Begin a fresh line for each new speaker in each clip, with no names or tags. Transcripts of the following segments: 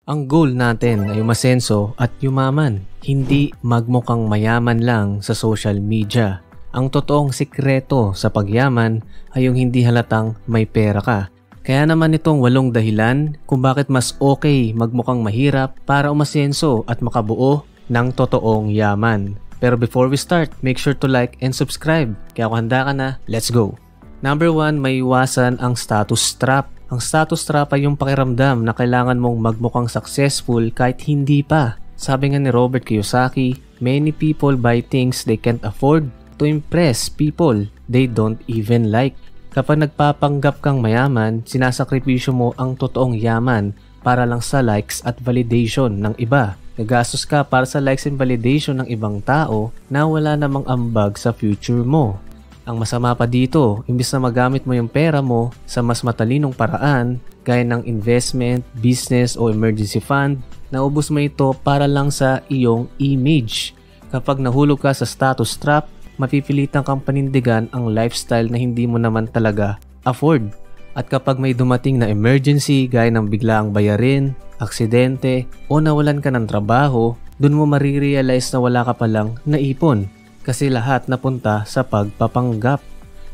Ang goal natin ay umasenso at yumaman, hindi magmukhang mayaman lang sa social media. Ang totoong sikreto sa pagyaman ay yung hindi halatang may pera ka. Kaya naman itong 8 dahilan kung bakit mas okay magmukhang mahirap para umasenso at makabuo ng totoong yaman. Pero before we start, make sure to like and subscribe. Kaya kung handa ka na, let's go! Number 1, may iwasan ang status trap. Ang status trap ay yung pakiramdam na kailangan mong magmukhang successful kahit hindi pa. Sabi nga ni Robert Kiyosaki, many people buy things they can't afford to impress people they don't even like. Kapag nagpapanggap kang mayaman, sinasakripisyo mo ang totoong yaman para lang sa likes at validation ng iba. Nagastos ka para sa likes and validation ng ibang tao na wala namang ambag sa future mo. Ang masama pa dito, imbis na magamit mo yung pera mo sa mas matalinong paraan, gaya ng investment, business o emergency fund, naubos mo ito para lang sa iyong image. Kapag nahulog ka sa status trap, mapipilitan kang panindigan ang lifestyle na hindi mo naman talaga afford. At kapag may dumating na emergency gaya ng biglaang bayarin, aksidente o nawalan ka ng trabaho, dun mo marirealize na wala ka palang naipon. Kasi lahat napunta sa pagpapanggap.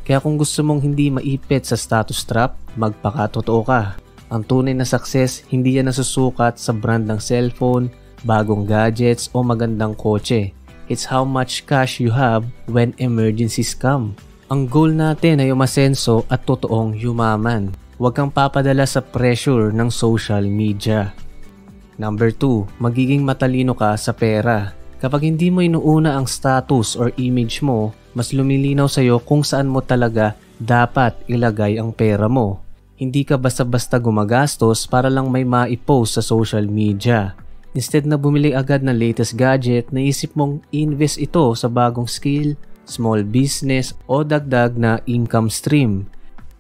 Kaya kung gusto mong hindi maipit sa status trap, magpakatotoo ka. Ang tunay na success, hindi yan nasusukat sa brand ng cellphone, bagong gadgets o magandang kotse. It's how much cash you have when emergencies come. Ang goal natin ay umasenso at totoong yumaman. Huwag kang papadala sa pressure ng social media. Number 2, magiging matalino ka sa pera. Kapag hindi mo inuuna ang status or image mo, mas lumilinaw sa'yo kung saan mo talaga dapat ilagay ang pera mo. Hindi ka basta-basta gumagastos para lang may ma-post sa social media. Instead na bumili agad ng latest gadget, naisip mong invest ito sa bagong skill, small business o dagdag na income stream.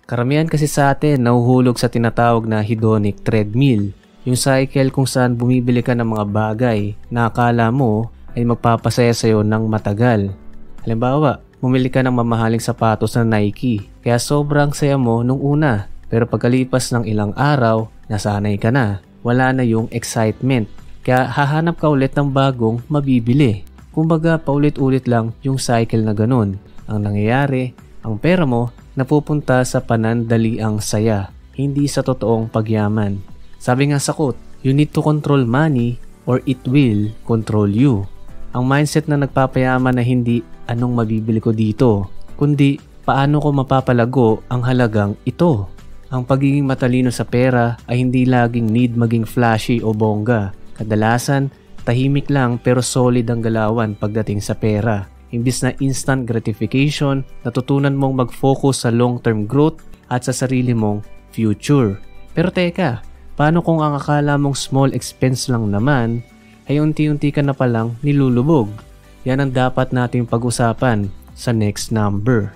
Karamihan kasi sa atin nahuhulog sa tinatawag na hedonic treadmill. Yung cycle kung saan bumibili ka ng mga bagay na akala mo ay magpapasaya sa'yo ng matagal. Halimbawa, bumili ka ng mamahaling sapatos na Nike, kaya sobrang saya mo nung una. Pero pagkalipas ng ilang araw, nasanay ka na. Wala na yung excitement, kaya hahanap ka ulit ng bagong mabibili. Kumbaga, paulit-ulit lang yung cycle na ganun. Ang nangyayari, ang pera mo napupunta sa panandaliang saya, hindi sa totoong pagyaman. Sabi nga sa quote, you need to control money or it will control you. Ang mindset na nagpapayaman na hindi anong mabibili ko dito, kundi paano ko mapapalago ang halagang ito. Ang pagiging matalino sa pera ay hindi laging need maging flashy o bongga. Kadalasan, tahimik lang pero solid ang galawan pagdating sa pera. Imbis na instant gratification, natutunan mong mag-focus sa long-term growth at sa sarili mong future. Pero teka, paano kung ang akala mong small expense lang naman ay unti-unti ka na palang nilulubog? Yan ang dapat nating pag-usapan sa next number.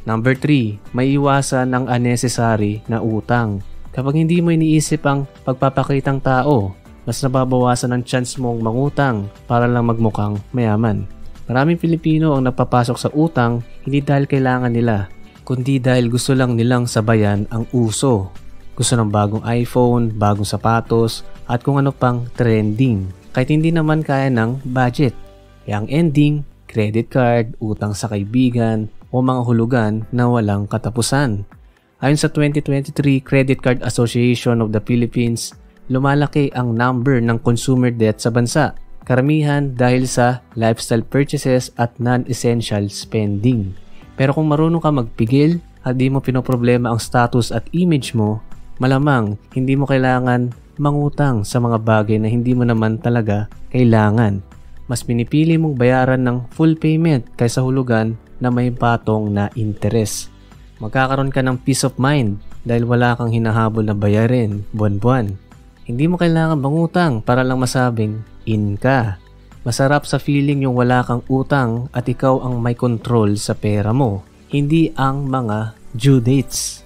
Number 3, may iwasan ang unnecessary na utang. Kapag hindi mo iniisip ang pagpapakitang tao, mas nababawasan ang chance mong mangutang para lang magmukhang mayaman. Maraming Pilipino ang napapasok sa utang hindi dahil kailangan nila, kundi dahil gusto lang nilang sabayan ang uso. Gusto ng bagong iPhone, bagong sapatos, at kung ano pang trending. Kahit hindi naman kaya ng budget. Kaya ang ending, credit card, utang sa kaibigan, o mga hulugan na walang katapusan. Ayon sa 2023 Credit Card Association of the Philippines, lumalaki ang number ng consumer debt sa bansa. Karamihan dahil sa lifestyle purchases at non-essential spending. Pero kung marunong ka magpigil at di mo pinoproblema ang status at image mo, malamang hindi mo kailangan mangutang sa mga bagay na hindi mo naman talaga kailangan. Mas pinipili mong bayaran ng full payment kaysa hulugan na may patong na interes. Magkakaroon ka ng peace of mind dahil wala kang hinahabol na bayarin buwan-buwan. Hindi mo kailangan mangutang para lang masabing in ka. Masarap sa feeling yung wala kang utang at ikaw ang may control sa pera mo, hindi ang mga due dates.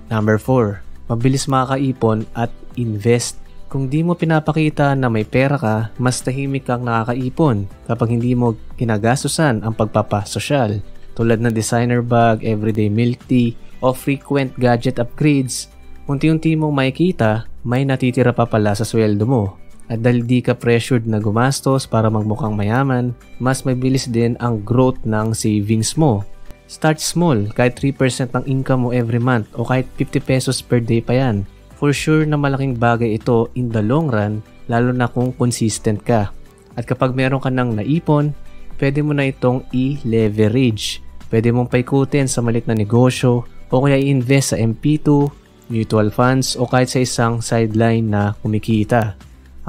Number 4, mabilis makakaipon at invest. Kung di mo pinapakita na may pera ka, mas tahimik kang nakakaipon kapag hindi mo ginagastusan ang pagpapasosyal. Tulad ng designer bag, everyday milk tea, o frequent gadget upgrades, Unti-unti mong makikita, may natitira pa pala sa sweldo mo. At dahil di ka pressured na gumastos para magmukhang mayaman, mas mabilis din ang growth ng savings mo. Start small, kahit 3% ng income mo every month o kahit 50 pesos per day pa yan. For sure na malaking bagay ito in the long run, lalo na kung consistent ka. At kapag meron ka nang naipon, pwede mo na itong i-leverage. Pwede mong paikutin sa maliit na negosyo o kaya i-invest sa MP2, mutual funds o kahit sa isang sideline na kumikita.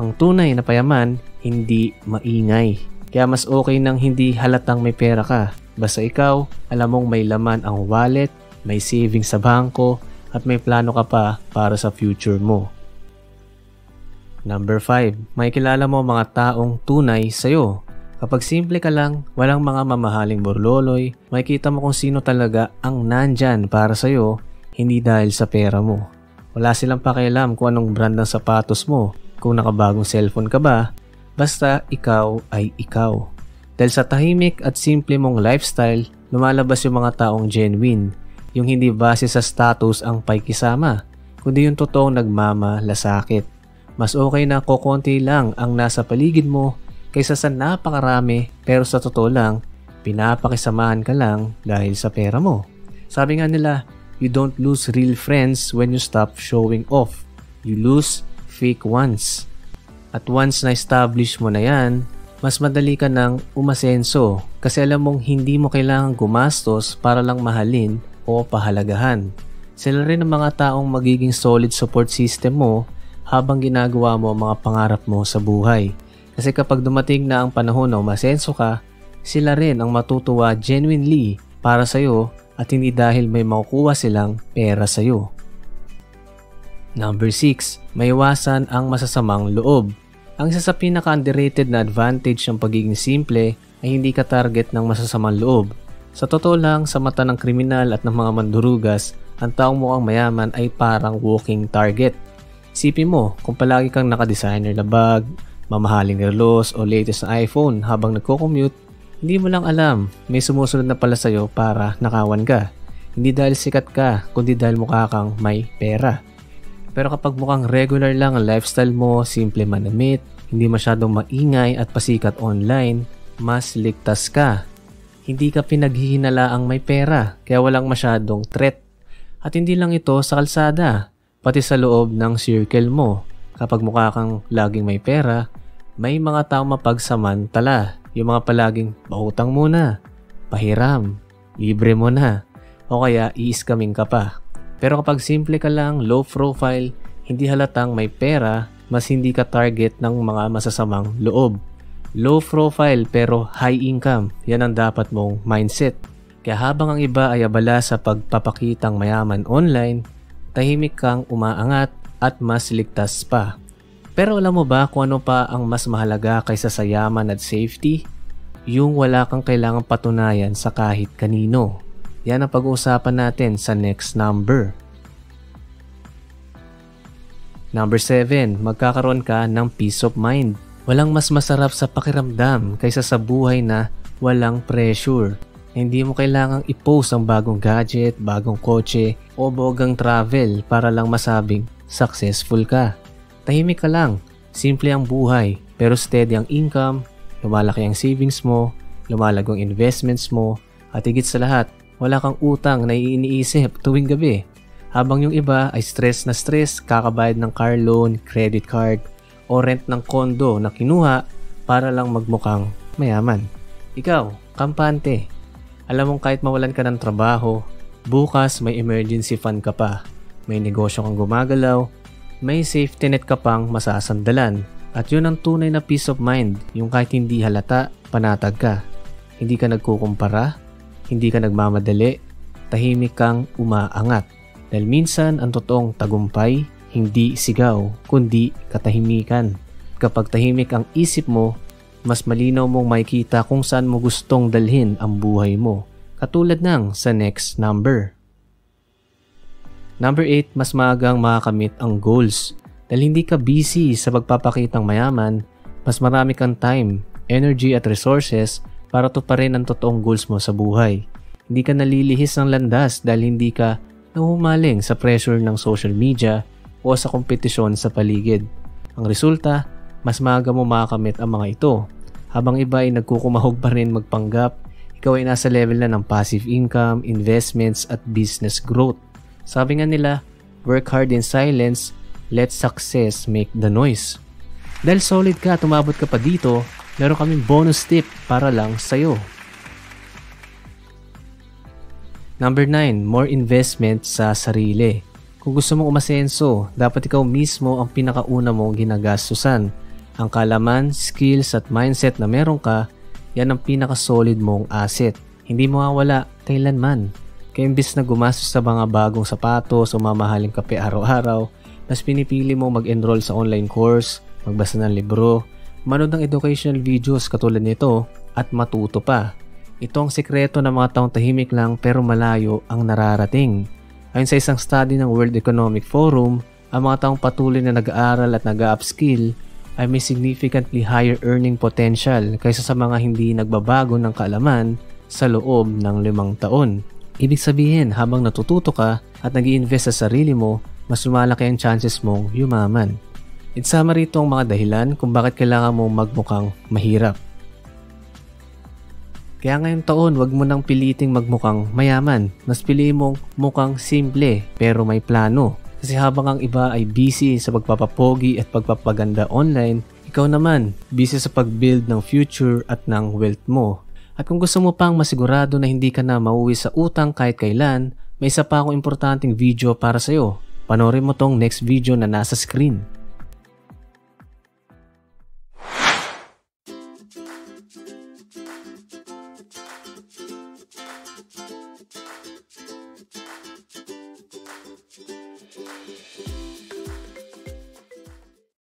Ang tunay na payaman, hindi maingay. Kaya mas okay nang hindi halatang may pera ka. Basta ikaw, alam mong may laman ang wallet, may savings sa bangko, at may plano ka pa para sa future mo. Number 5. May kilala mo mga taong tunay sa'yo. Kapag simple ka lang, walang mga mamahaling burloloy, makikita mo kung sino talaga ang nandyan para sa'yo, hindi dahil sa pera mo. Wala silang pakialam kung anong brand ng sapatos mo, kung nakabagong cellphone ka ba, basta ikaw ay ikaw. Dahil sa tahimik at simple mong lifestyle, lumalabas yung mga taong genuine, yung hindi base sa status ang paikisama, kundi yung totoong nagmamalasakit. Mas okay na kokonti lang ang nasa paligid mo kaysa sa napakarami pero sa totoo lang, pinapakisamahan ka lang dahil sa pera mo. Sabi nga nila, you don't lose real friends when you stop showing off. You lose fake ones. At once na-establish mo na yan, mas madali ka nang umasenso kasi alam mong hindi mo kailangang gumastos para lang mahalin o pahalagahan. Sila rin ang mga taong magiging solid support system mo habang ginagawa mo ang mga pangarap mo sa buhay. Kasi kapag dumating na ang panahon na umasenso ka, sila rin ang matutuwa genuinely para sa'yo at hindi dahil may makukuha silang pera sa'yo. Number 6. Maiwasan ang masasamang loob. Ang isa sa pinaka-underrated na advantage ng pagiging simple ay hindi ka target ng masasamang loob. Sa totoo lang, sa mata ng kriminal at ng mga mandurugas, ang taong mukhang mayaman ay parang walking target. Isipin mo, kung palagi kang naka-designer na bag, mamahaling relos o latest na iPhone habang nagko-commute, hindi mo lang alam, may sumusunod na pala sa'yo para nakawan ka. Hindi dahil sikat ka, kundi dahil mukha kang may pera. Pero kapag mukhang regular lang ang lifestyle mo, simple manamit, hindi masyadong maingay at pasikat online, mas ligtas ka. Hindi ka pinaghihinalaang may pera, kaya walang masyadong threat. At hindi lang ito sa kalsada, pati sa loob ng circle mo. Kapag mukha kang laging may pera, may mga taong mapagsamantala. Yung mga palaging, pautang muna, pahiram, libre mo na, o kaya i-scamming ka pa. Pero kapag simple ka lang, low profile, hindi halatang may pera, mas hindi ka target ng mga masasamang loob. Low profile pero high income, yan ang dapat mong mindset. Kaya habang ang iba ay abala sa pagpapakitang mayaman online, tahimik kang umaangat at mas ligtas pa. Pero alam mo ba kung ano pa ang mas mahalaga kaysa sa yaman at safety? Yung wala kang kailangang patunayan sa kahit kanino. Yan ang pag-uusapan natin sa next number. Number 7, magkakaroon ka ng peace of mind. Walang mas masarap sa pakiramdam kaysa sa buhay na walang pressure. Hindi mo kailangang i-post ang bagong gadget, bagong kotse o bogang travel para lang masabing successful ka. Tahimik ka lang, simple ang buhay pero steady ang income, lumalaki ang savings mo, lumalagong investments mo, at higit sa lahat, wala kang utang na iniisip tuwing gabi. Habang yung iba ay stress na stress, kakabayad ng car loan, credit card, o rent ng kondo na kinuha para lang magmukhang mayaman. Ikaw, kampante. Alam mong kahit mawalan ka ng trabaho, bukas may emergency fund ka pa, may negosyo kang gumagalaw, may safety net ka pang masasandalan. At yun ang tunay na peace of mind, yung kahit hindi halata, panatag ka. Hindi ka nagkukumpara, hindi ka nagmamadali, tahimik kang umaangat. Dahil minsan ang totoong tagumpay, hindi sigaw, kundi katahimikan. Kapag tahimik ang isip mo, mas malinaw mong makikita kung saan mo gustong dalhin ang buhay mo. Katulad ng sa next number. Number 8, mas maagang makakamit ang goals. Dahil hindi ka busy sa pagpapakitang mayaman, mas marami kang time, energy at resources para tuparin ang totoong goals mo sa buhay. Hindi ka nalilihis ng landas dahil hindi ka na humaling sa pressure ng social media o sa kompetisyon sa paligid. Ang resulta, mas maaga mo makakamit ang mga ito. Habang iba ay nagkukumahog pa rin magpanggap, ikaw ay nasa level na ng passive income, investments at business growth. Sabi nga nila, work hard in silence, let success make the noise. Dahil solid ka at umabot ka pa dito, meron kaming bonus tip para lang sa'yo. Number 9, more investment sa sarili. Kung gusto mong umasenso, dapat ikaw mismo ang pinakauna mong ginagastusan. Ang kalaman, skills at mindset na meron ka, yan ang pinaka-solid mong asset. Hindi mo mawawala kailanman. Kaya imbis na gumastos sa mga bagong sapatos o mamahaling kape araw-araw, mas pinipili mo mag-enroll sa online course, magbasa ng libro, manood ng educational videos katulad nito at matuto pa. Ito ang sikreto ng mga taong tahimik lang pero malayo ang nararating. Ayon sa isang study ng World Economic Forum, ang mga taong patuloy na nag-aaral at nag-upskill ay may significantly higher earning potential kaysa sa mga hindi nagbabago ng kaalaman sa loob ng 5 taon. Ibig sabihin, habang natututo ka at nag-i-invest sa sarili mo, mas lumalaki ang chances mong yumaman. In summary, ito ang mga dahilan kung bakit kailangan mong magmukhang mahirap. Kaya ngayong taon, wag mo nang piliting magmukhang mayaman. Mas piliin mong mukhang simple pero may plano. Kasi habang ang iba ay busy sa pagpapapogi at pagpapaganda online, ikaw naman busy sa pag-build ng future at ng wealth mo. At kung gusto mo pang masigurado na hindi ka na mauwi sa utang kahit kailan, may isa pa akong importanteng video para sa'yo. Panoorin mo tong next video na nasa screen.